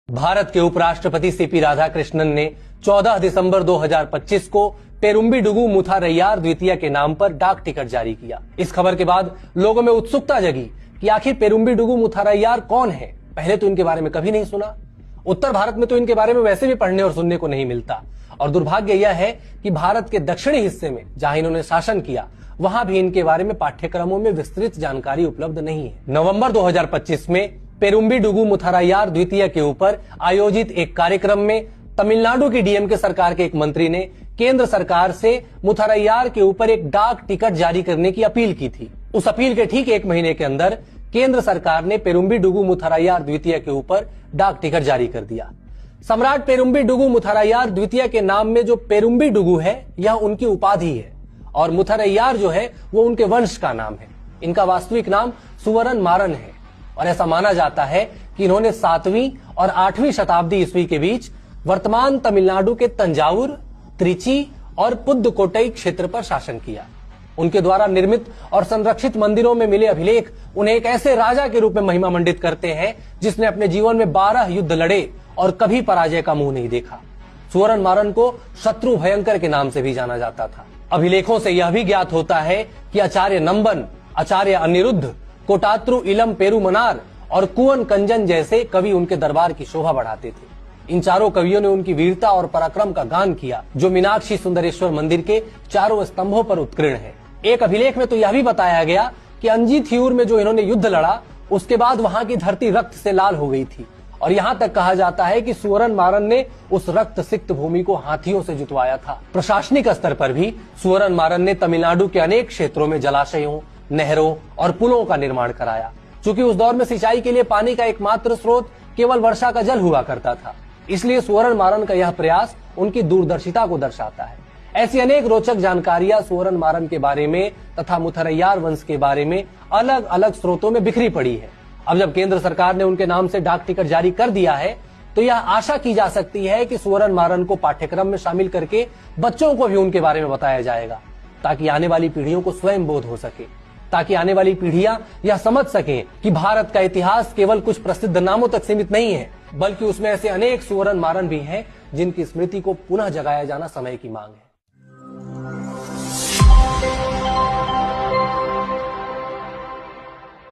भारत के उपराष्ट्रपति सीपी राधाकृष्णन ने 14 दिसंबर 2025 को पेरुम्बीडुगु मुथारैयार द्वितीय के नाम पर डाक टिकट जारी किया। इस खबर के बाद लोगों में उत्सुकता जगी कि आखिर पेरुम्बीडुगु मुथारैयार कौन है। पहले तो इनके बारे में कभी नहीं सुना। उत्तर भारत में तो इनके बारे में वैसे भी पढ़ने और सुनने को नहीं मिलता। और दुर्भाग्य यह है कि भारत के दक्षिणी हिस्से में जहां इन्होंने शासन किया, वहां भी इनके बारे में पाठ्यक्रमों में विस्तृत जानकारी उपलब्ध नहीं है। नवंबर 2025 में पेरुम्बीडुगु मुथारैयार द्वितीय के ऊपर आयोजित एक कार्यक्रम में तमिलनाडु की डीएमके सरकार के एक मंत्री ने केंद्र सरकार से मुथारैयार के ऊपर एक डाक टिकट जारी करने की अपील की थी। उस अपील के ठीक एक महीने के अंदर केंद्र सरकार ने पेरुम्बीडुगु मुथारैयार द्वितीय के ऊपर डाक टिकट जारी कर दिया। सम्राट पेरुम्बीडुगु मुथारैयार द्वितीय के नाम में जो पेरुम्बीडुगु है, यह उनकी उपाधि है और मुथारैयार जो है वो उनके वंश का नाम है। इनका वास्तविक नाम सुवरन मारन है और ऐसा माना जाता है कि इन्होंने 7वीं और 8वीं शताब्दी ईस्वी के बीच वर्तमान तमिलनाडु के तंजावुर, त्रिची और पुदुकोट्टई क्षेत्र पर शासन किया। उनके द्वारा निर्मित और संरक्षित मंदिरों में मिले अभिलेख उन्हें एक ऐसे राजा के रूप में महिमा मंडित करते हैं जिसने अपने जीवन में 12 युद्ध लड़े और कभी पराजय का मुंह नहीं देखा। सुवरन मारन को शत्रु भयंकर के नाम से भी जाना जाता था। अभिलेखों से यह भी ज्ञात होता है कि आचार्य नंबन, आचार्य अनिरुद्ध, कोटात्रु इलम पेरुमनार और कुवन कंजन जैसे कवि उनके दरबार की शोभा बढ़ाते थे। इन चारों कवियों ने उनकी वीरता और पराक्रम का गान किया, जो मीनाक्षी सुंदरेश्वर मंदिर के चारों स्तंभों पर उत्कीर्ण है। एक अभिलेख में तो यह भी बताया गया कि अंजीथियूर में जो इन्होंने युद्ध लड़ा, उसके बाद वहां की धरती रक्त से लाल हो गई थी और यहाँ तक कहा जाता है कि सुवरन मारन ने उस रक्त सिक्त भूमि को हाथियों से जुतवाया था। प्रशासनिक स्तर पर भी सुवरन मारन ने तमिलनाडु के अनेक क्षेत्रों में जलाशयों, नहरों और पुलों का निर्माण कराया। चूंकि उस दौर में सिंचाई के लिए पानी का एकमात्र स्रोत केवल वर्षा का जल हुआ करता था, इसलिए सुवरन मारन का यह प्रयास उनकी दूरदर्शिता को दर्शाता है। ऐसी अनेक रोचक जानकारियां सुवरन मारन के बारे में तथा मुथारैयार वंश के बारे में अलग अलग स्रोतों में बिखरी पड़ी है। अब जब केंद्र सरकार ने उनके नाम से डाक टिकट जारी कर दिया है, तो यह आशा की जा सकती है कि सुवरन मारन को पाठ्यक्रम में शामिल करके बच्चों को भी उनके बारे में बताया जाएगा, ताकि आने वाली पीढ़ियों को स्वयं बोध हो सके, ताकि आने वाली पीढ़ियां यह समझ सकें कि भारत का इतिहास केवल कुछ प्रसिद्ध नामों तक सीमित नहीं है, बल्कि उसमें ऐसे अनेक सुवरन मारन भी हैं जिनकी स्मृति को पुनः जगाया जाना समय की मांग है।